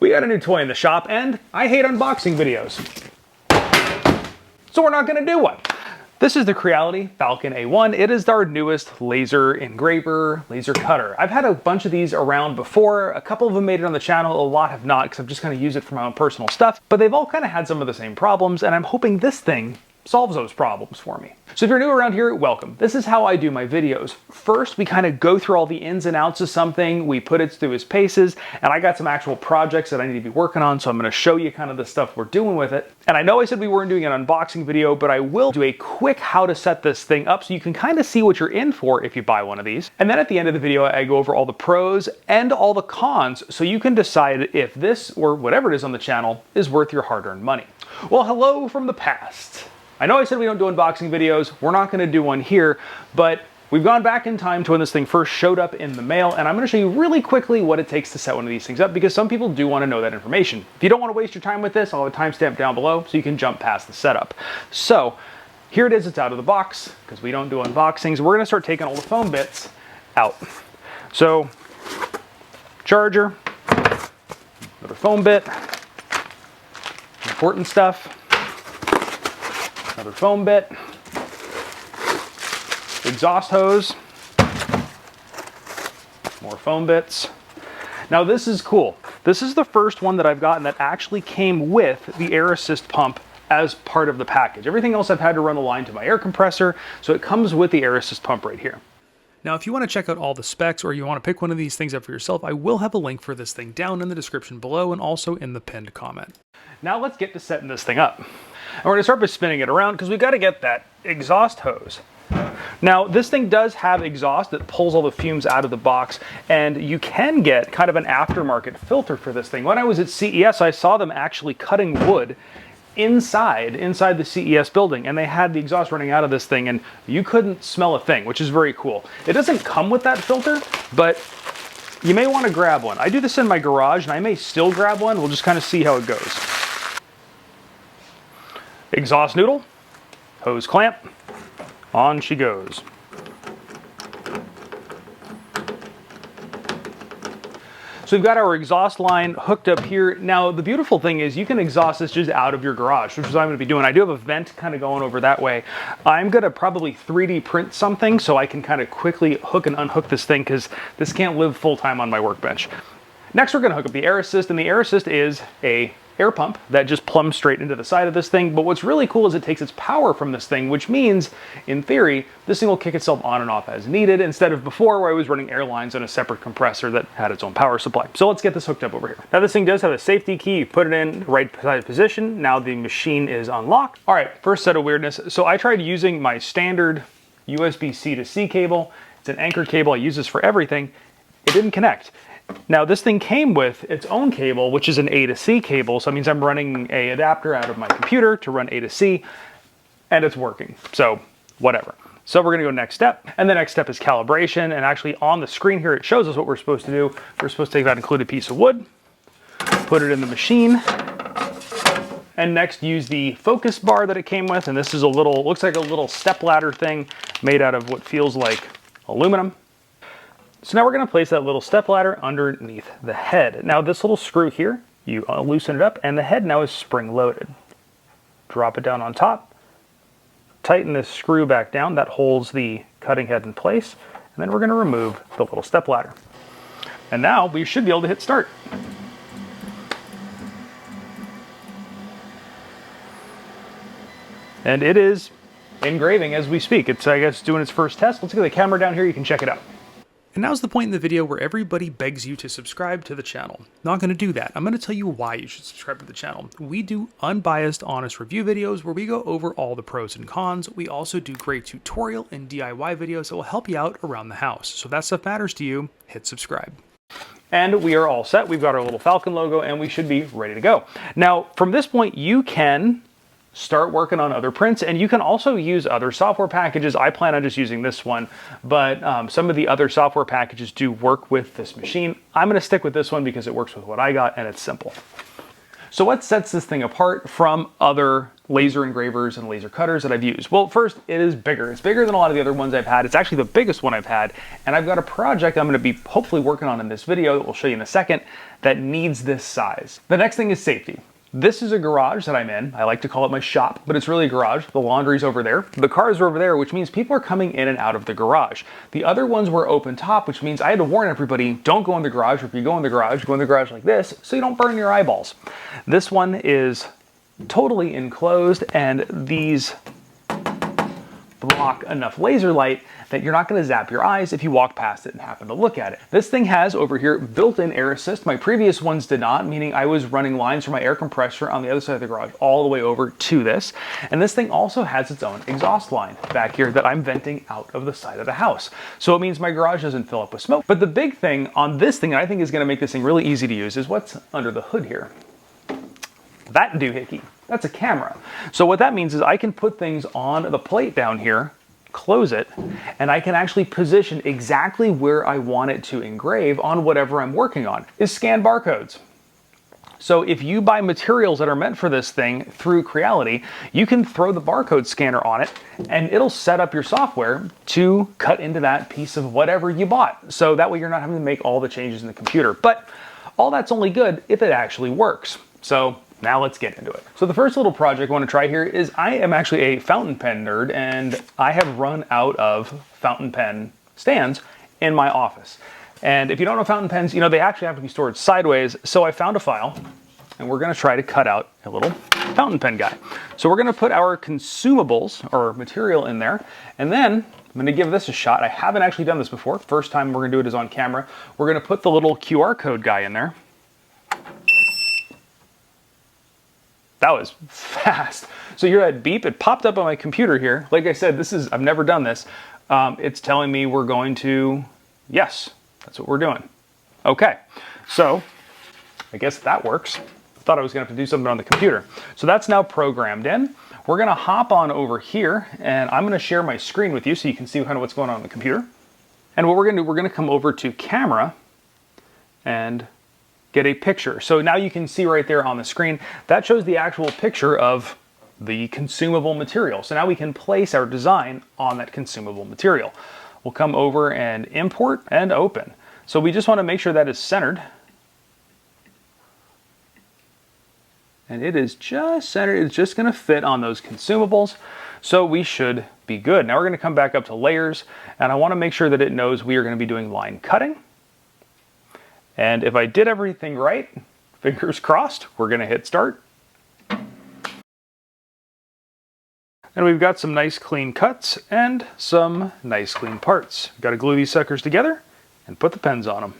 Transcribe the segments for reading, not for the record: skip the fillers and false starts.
We got a new toy in the shop, and I hate unboxing videos, so we're not going to do one. This is the Creality Falcon A1. It is our newest laser engraver, laser cutter. I've had a bunch of these around before. A couple of them made it on the channel, a lot have not, because I've just kind of used it for my own personal stuff, but they've all kind of had some of the same problems, and I'm hoping this thing solves those problems for me. So if you're new around here, welcome. This is how I do my videos. First, we kind of go through all the ins and outs of something, we put it through its paces, and I got some actual projects that I need to be working on, so I'm gonna show you kind of the stuff we're doing with it. And I know I said we weren't doing an unboxing video, but I will do a quick how to set this thing up so you can kind of see what you're in for if you buy one of these. And then at the end of the video, I go over all the pros and all the cons, so you can decide if this, or whatever it is on the channel, is worth your hard-earned money. Well, hello from the past. I know I said we don't do unboxing videos, we're not gonna do one here, but we've gone back in time to when this thing first showed up in the mail, and I'm gonna show you really quickly what it takes to set one of these things up, because some people do wanna know that information. If you don't wanna waste your time with this, I'll have a timestamp down below so you can jump past the setup. So, here it is, it's out of the box, because we don't do unboxings. We're gonna start taking all the foam bits out. So, charger, another foam bit, important stuff. Another foam bit, exhaust hose, more foam bits. Now this is cool. This is the first one that I've gotten that actually came with the air assist pump as part of the package. Everything else I've had to run the line to my air compressor, so it comes with the air assist pump right here. Now, if you want to check out all the specs or you want to pick one of these things up for yourself, I will have a link for this thing down in the description below and also in the pinned comment. Now let's get to setting this thing up. And we're gonna start by spinning it around because we got to get that exhaust hose. Now, this thing does have exhaust that pulls all the fumes out of the box, and you can get kind of an aftermarket filter for this thing. When I was at CES, I saw them actually cutting wood inside the CES building, and they had the exhaust running out of this thing, and you couldn't smell a thing, which is very cool. It doesn't come with that filter, but you may want to grab one. I do this in my garage, and I may still grab one. We'll just kind of see how it goes. Exhaust noodle, hose clamp, on she goes. So we've got our exhaust line hooked up here. Now, the beautiful thing is you can exhaust this just out of your garage, which is what I'm gonna be doing. I do have a vent kind of going over that way. I'm gonna probably 3D print something so I can kind of quickly hook and unhook this thing, because this can't live full time on my workbench. Next, we're gonna hook up the air assist, and the air assist is a air pump that just plumbs straight into the side of this thing. But what's really cool is it takes its power from this thing, which means, in theory, this thing will kick itself on and off as needed, instead of before where I was running air lines on a separate compressor that had its own power supply. So let's get this hooked up over here. Now this thing does have a safety key. You put it in the right side position. Now the machine is unlocked. All right, first set of weirdness. So I tried using my standard USB-C to C cable. It's an anchor cable. I use this for everything. It didn't connect. Now this thing came with its own cable, which is an A to C cable, so it means I'm running an adapter out of my computer to run A to C, and it's working, so whatever. So we're gonna go next step, and the next step is calibration, and actually on the screen here it shows us what we're supposed to do. We're supposed to take that included piece of wood, put it in the machine, and next use the focus bar that it came with, and this is a little, looks like a little step ladder thing made out of what feels like aluminum. So now we're going to place that little step ladder underneath the head. Now this little screw here, you loosen it up, and the head now is spring loaded. Drop it down on top, tighten this screw back down, that holds the cutting head in place, and then we're going to remove the little step ladder. And now we should be able to hit start. And it is engraving as we speak. It's, I guess, doing its first test. Let's get the camera down here, you can check it out. And now's the point in the video where everybody begs you to subscribe to the channel. Not going to do that. I'm going to tell you why you should subscribe to the channel. We do unbiased, honest review videos where we go over all the pros and cons. We also do great tutorial and DIY videos that will help you out around the house. So if that stuff matters to you, hit subscribe. And we are all set. We've got our little Falcon logo, and we should be ready to go. Now, from this point, you can start working on other prints, and you can also use other software packages. I plan on just using this one, but some of the other software packages do work with this machine. I'm going to stick with this one because it works with what I got and it's simple. So what sets this thing apart from other laser engravers and laser cutters that I've used? Well, first, it is bigger. It's bigger than a lot of the other ones I've had. It's actually the biggest one I've had, and I've got a project I'm going to be hopefully working on in this video that we'll show you in a second that needs this size. The next thing is safety. This is a garage that I'm in. I like to call it my shop, but it's really a garage. The laundry's over there. The cars are over there, which means people are coming in and out of the garage. The other ones were open top, which means I had to warn everybody, don't go in the garage, or if you go in the garage like this, so you don't burn your eyeballs. This one is totally enclosed, and these block enough laser light that you're not going to zap your eyes if you walk past it and happen to look at it. This thing has over here built-in air assist. My previous ones did not, meaning I was running lines from my air compressor on the other side of the garage all the way over to this. And this thing also has its own exhaust line back here that I'm venting out of the side of the house. So it means my garage doesn't fill up with smoke. But the big thing on this thing that I think is going to make this thing really easy to use is what's under the hood here. That doohickey, that's a camera. So what that means is I can put things on the plate down here, close it, and I can actually position exactly where I want it to engrave on whatever I'm working on. Is scan barcodes. So if you buy materials that are meant for this thing through Creality, you can throw the barcode scanner on it and it'll set up your software to cut into that piece of whatever you bought. So that way you're not having to make all the changes in the computer. But all that's only good if it actually works. So now let's get into it. So the first little project I want to try here is I am actually a fountain pen nerd, and I have run out of fountain pen stands in my office. And if you don't know fountain pens, you know, they actually have to be stored sideways. So I found a file, and we're going to try to cut out a little fountain pen guy. So we're going to put our consumables or material in there, and then I'm going to give this a shot. I haven't actually done this before. First time we're going to do it is on camera. We're going to put the little QR code guy in there. That was fast. So you hear that beep? It popped up on my computer here. Like I said, I've never done this. It's telling me we're going to, yes, that's what we're doing. Okay, so I guess that works. I thought I was gonna have to do something on the computer. So that's now programmed in. We're gonna hop on over here, and I'm gonna share my screen with you so you can see kind of what's going on the computer. And what we're gonna do, we're gonna come over to camera and get a picture. So now you can see right there on the screen, that shows the actual picture of the consumable material. So now we can place our design on that consumable material. We'll come over and import and open. So we just want to make sure that is centered. And it is just centered. It's just going to fit on those consumables. So we should be good. Now we're going to come back up to layers, and I want to make sure that it knows we are going to be doing line cutting. And if I did everything right, fingers crossed, we're gonna hit start. And we've got some nice clean cuts and some nice clean parts. Got to glue these suckers together and put the pens on them.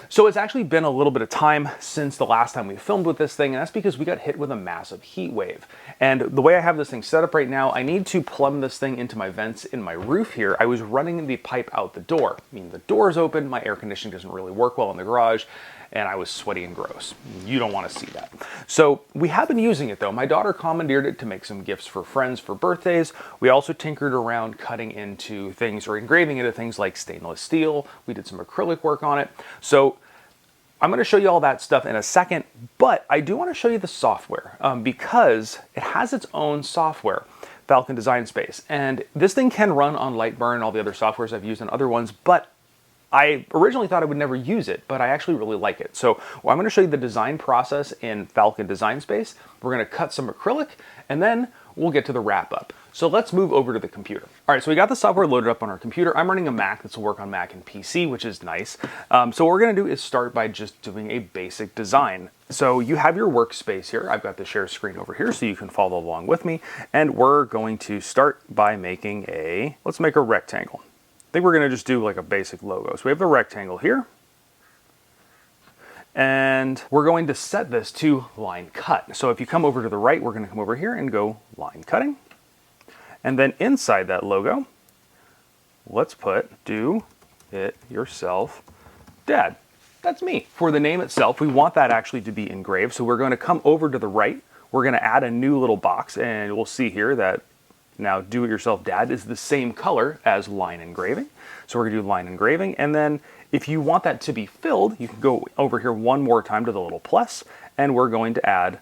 So it's actually been a little bit of time since the last time we filmed with this thing, and that's because we got hit with a massive heat wave. And the way I have this thing set up right now, I need to plumb this thing into my vents in my roof here. I was running the pipe out the door. I mean, the door is open, my air conditioning doesn't really work well in the garage, and I was sweaty and gross. You don't want to see that. So we have been using it though. My daughter commandeered it to make some gifts for friends for birthdays. We also tinkered around cutting into things or engraving into things like stainless steel. We did some acrylic work on it. So I'm going to show you all that stuff in a second, but I do want to show you the software because it has its own software, Falcon Design Space. And this thing can run on Lightburn and all the other softwares I've used on other ones, but I originally thought I would never use it, but I actually really like it. So I'm going to show you the design process in Falcon Design Space. We're going to cut some acrylic, and then we'll get to the wrap up. So let's move over to the computer. All right, so we got the software loaded up on our computer. I'm running a Mac. This will work on Mac and PC, which is nice. So what we're going to do is start by just doing a basic design. So you have your workspace here. I've got the share screen over here so you can follow along with me. And we're going to start by making let's make a rectangle. I think we're going to just do like a basic logo. So we have the rectangle here. And we're going to set this to line cut. So if you come over to the right, we're going to come over here and go line cutting. And then inside that logo, let's put Do It Yourself Dad. That's me. For the name itself, we want that actually to be engraved. So we're going to come over to the right. We're going to add a new little box, and we'll see here that Now, DoItYourselfDad is the same color as line engraving. So we're gonna do line engraving, and then if you want that to be filled, you can go over here one more time to the little plus, and we're going to add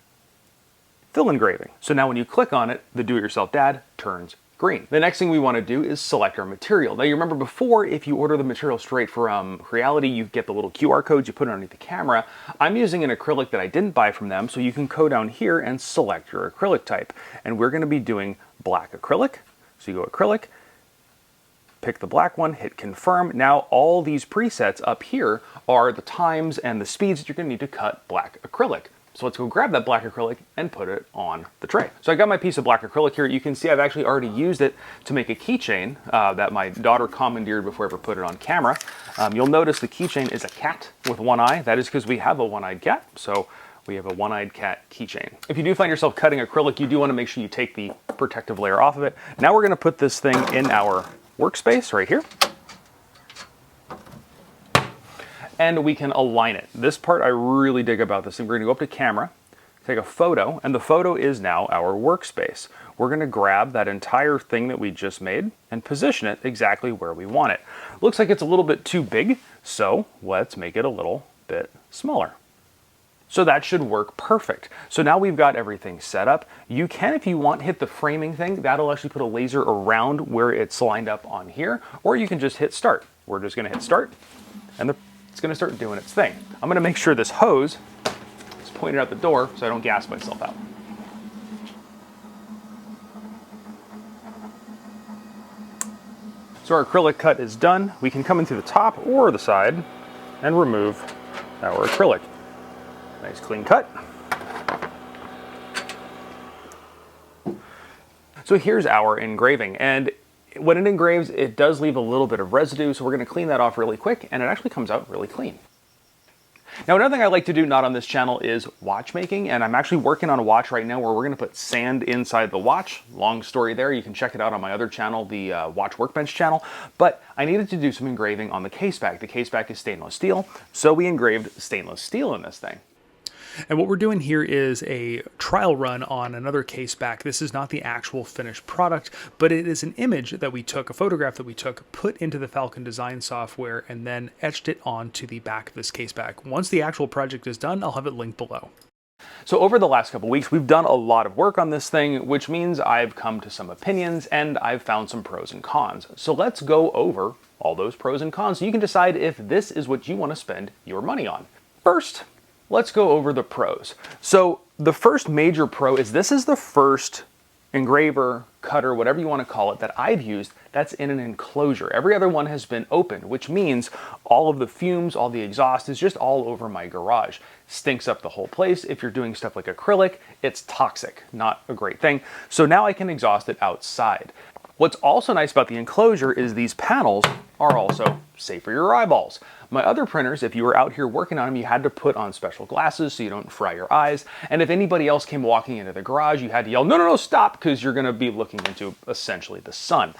fill engraving. So now when you click on it, the DoItYourselfDad turns green. The next thing we want to do is select our material. Now you remember before, if you order the material straight from Creality, you get the little QR codes, you put it underneath the camera. I'm using an acrylic that I didn't buy from them, so you can go down here and select your acrylic type. And we're going to be doing black acrylic. So you go acrylic, pick the black one, hit confirm. Now all these presets up here are the times and the speeds that you're going to need to cut black acrylic. So let's go grab that black acrylic and put it on the tray. So I got my piece of black acrylic here. You can see I've actually already used it to make a keychain that my daughter commandeered before I ever put it on camera. You'll notice the keychain is a cat with one eye. That is because we have a one-eyed cat. So we have a one-eyed cat keychain. If you do find yourself cutting acrylic, you do want to make sure you take the protective layer off of it. Now we're going to put this thing in our workspace right here. And we can align it. This part I really dig about this thing. We're gonna go up to camera, take a photo, and the photo is now our workspace. We're gonna grab that entire thing that we just made and position it exactly where we want it. Looks like it's a little bit too big, so let's make it a little bit smaller. So that should work perfect. So now we've got everything set up. You can, if you want, hit the framing thing. That'll actually put a laser around where it's lined up on here, or you can just hit start. We're just gonna hit start, and it's going to start doing its thing. I'm going to make sure this hose is pointed out the door so I don't gas myself out. So our acrylic cut is done. We can come in through the top or the side and remove our acrylic. Nice clean cut. So here's our engraving, and when it engraves, it does leave a little bit of residue, so we're going to clean that off really quick, and it actually comes out really clean. Now, another thing I like to do not on this channel is watchmaking, and I'm actually working on a watch right now where we're going to put sand inside the watch. Long story there. You can check it out on my other channel, the Watch Workbench channel, but I needed to do some engraving on the case back. The case back is stainless steel, so we engraved stainless steel in this thing. And what we're doing here is a trial run on another case back. This is not the actual finished product, but it is an image that we took, a photograph that we took, put into the Falcon design software, and then etched it onto the back of this case back. Once the actual project is done, I'll have it linked below. So over the last couple weeks, we've done a lot of work on this thing, which means I've come to some opinions and I've found some pros and cons. So let's go over all those pros and cons so you can decide if this is what you want to spend your money on. First, let's go over the pros. So the first major pro is this is the first engraver, cutter, whatever you want to call it, that I've used that's in an enclosure. Every other one has been open, which means all of the fumes, all the exhaust is just all over my garage. Stinks up the whole place. If you're doing stuff like acrylic, it's toxic, not a great thing. So now I can exhaust it outside. What's also nice about the enclosure is these panels are also safe for your eyeballs. My other printers, if you were out here working on them, you had to put on special glasses so you don't fry your eyes. And if anybody else came walking into the garage, you had to yell, no, no, no, stop, because you're going to be looking into essentially the sun.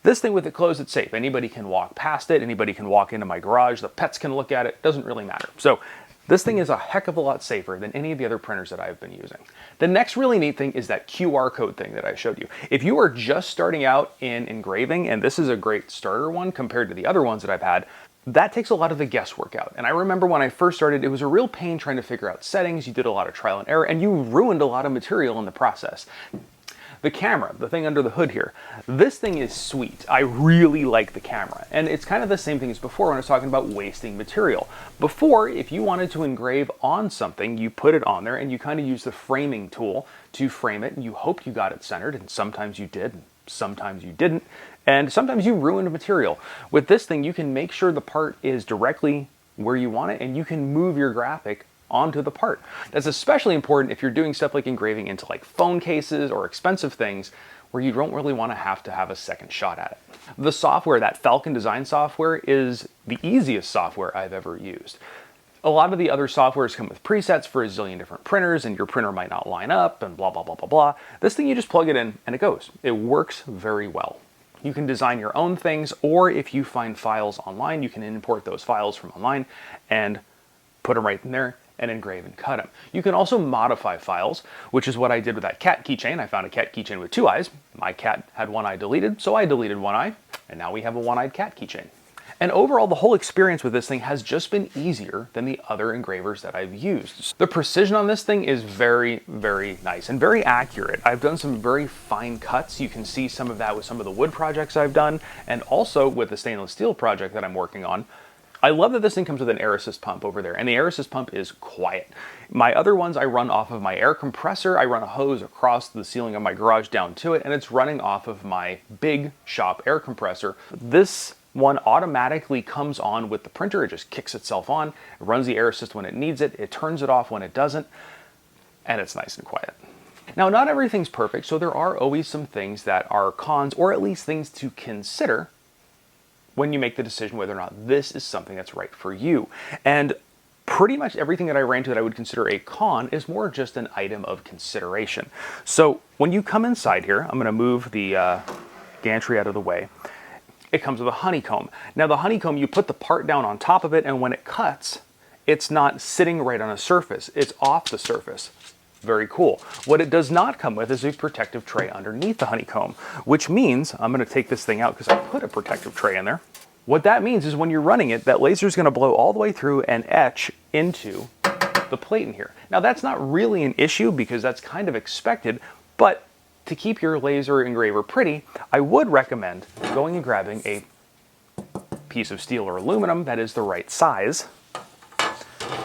This thing with it closed, it's safe. Anybody can walk past it. Anybody can walk into my garage. The pets can look at it. Doesn't really matter. So this thing is a heck of a lot safer than any of the other printers that I've been using. The next really neat thing is that QR code thing that I showed you. If you are just starting out in engraving, and this is a great starter one compared to the other ones that I've had, that takes a lot of the guesswork out. And I remember when I first started, it was a real pain trying to figure out settings. You did a lot of trial and error, and you ruined a lot of material in the process. The camera, the thing under the hood here, this thing is sweet. I really like the camera. And it's kind of the same thing as before when I was talking about wasting material. Before, if you wanted to engrave on something, you put it on there and you kind of use the framing tool to frame it, and you hoped you got it centered, and sometimes you did, and sometimes you didn't, and sometimes you ruined material. With this thing, you can make sure the part is directly where you want it, and you can move your graphic onto the part. That's especially important if you're doing stuff like engraving into like phone cases or expensive things where you don't really want to have a second shot at it. The software, that Falcon design software, is the easiest software I've ever used. A lot of the other softwares come with presets for a zillion different printers, and your printer might not line up and blah, blah, blah, blah, blah. This thing, you just plug it in and it goes. It works very well. You can design your own things, or if you find files online, you can import those files from online and put them right in there and engrave and cut them. You can also modify files, which is what I did with that cat keychain. I found a cat keychain with 2 eyes. My cat had one eye deleted, so I deleted one eye, and now we have a one-eyed cat keychain. And overall, the whole experience with this thing has just been easier than the other engravers that I've used. The precision on this thing is very, very nice and very accurate. I've done some very fine cuts. You can see some of that with some of the wood projects I've done, and also with the stainless steel project that I'm working on. I love that this thing comes with an air assist pump over there, and the air assist pump is quiet. My other ones I run off of my air compressor. I run a hose across the ceiling of my garage down to it, and it's running off of my big shop air compressor. This one automatically comes on with the printer. It just kicks itself on. It runs the air assist when it needs it. It turns it off when it doesn't, and it's nice and quiet. Now, not everything's perfect, so there are always some things that are cons, or at least things to consider when you make the decision whether or not this is something that's right for you. And pretty much everything that I ran to that I would consider a con is more just an item of consideration. So when you come inside here, I'm gonna move the gantry out of the way. It comes with a honeycomb. Now the honeycomb, you put the part down on top of it, and when it cuts, it's not sitting right on a surface, it's off the surface. Very cool. What it does not come with is a protective tray underneath the honeycomb, which means, I'm gonna take this thing out because I put a protective tray in there. What that means is when you're running it, that laser is gonna blow all the way through and etch into the plate in here. Now that's not really an issue because that's kind of expected, but to keep your laser engraver pretty, I would recommend going and grabbing a piece of steel or aluminum that is the right size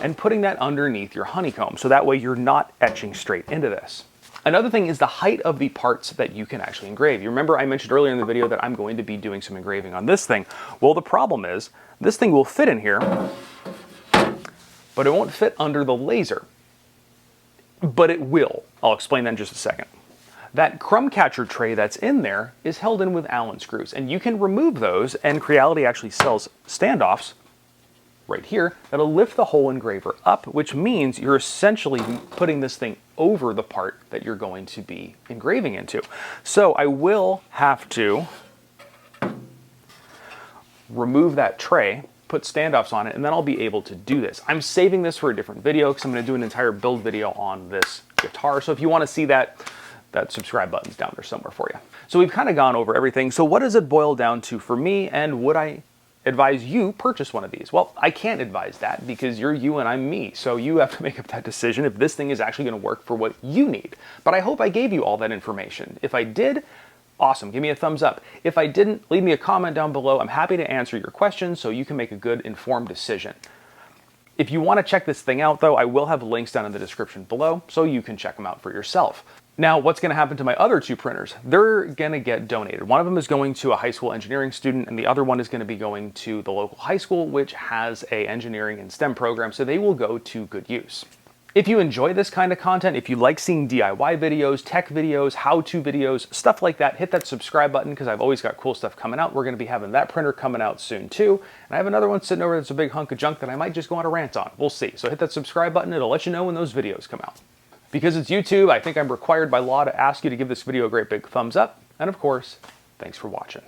and putting that underneath your honeycomb, so that way you're not etching straight into this. Another thing is the height of the parts that you can actually engrave. You remember I mentioned earlier in the video that I'm going to be doing some engraving on this thing. Well, the problem is this thing will fit in here, but it won't fit under the laser. But it will. I'll explain that in just a second. That crumb catcher tray that's in there is held in with Allen screws, and you can remove those, and Creality actually sells standoffs right here that'll lift the whole engraver up, which means you're essentially putting this thing over the part that you're going to be engraving into. So I will have to remove that tray, put standoffs on it, and then I'll be able to do this. I'm saving this for a different video because I'm going to do an entire build video on this guitar. So if you want to see that, that subscribe button's down there somewhere for you. So we've kind of gone over everything. So what does it boil down to for me, and would I advise you purchase one of these? Well, I can't advise that because you're you and I'm me. So you have to make up that decision if this thing is actually going to work for what you need. But I hope I gave you all that information. If I did, awesome, give me a thumbs up. If I didn't, leave me a comment down below. I'm happy to answer your questions so you can make a good informed decision. If you want to check this thing out though, I will have links down in the description below so you can check them out for yourself. Now, what's going to happen to my other 2 printers? They're going to get donated. One of them is going to a high school engineering student, and the other one is going to be going to the local high school, which has an engineering and STEM program, so they will go to good use. If you enjoy this kind of content, if you like seeing DIY videos, tech videos, how-to videos, stuff like that, hit that subscribe button because I've always got cool stuff coming out. We're going to be having that printer coming out soon too, and I have another one sitting over that's a big hunk of junk that I might just go on a rant on. We'll see. So hit that subscribe button. It'll let you know when those videos come out. Because it's YouTube, I think I'm required by law to ask you to give this video a great big thumbs up. And of course, thanks for watching.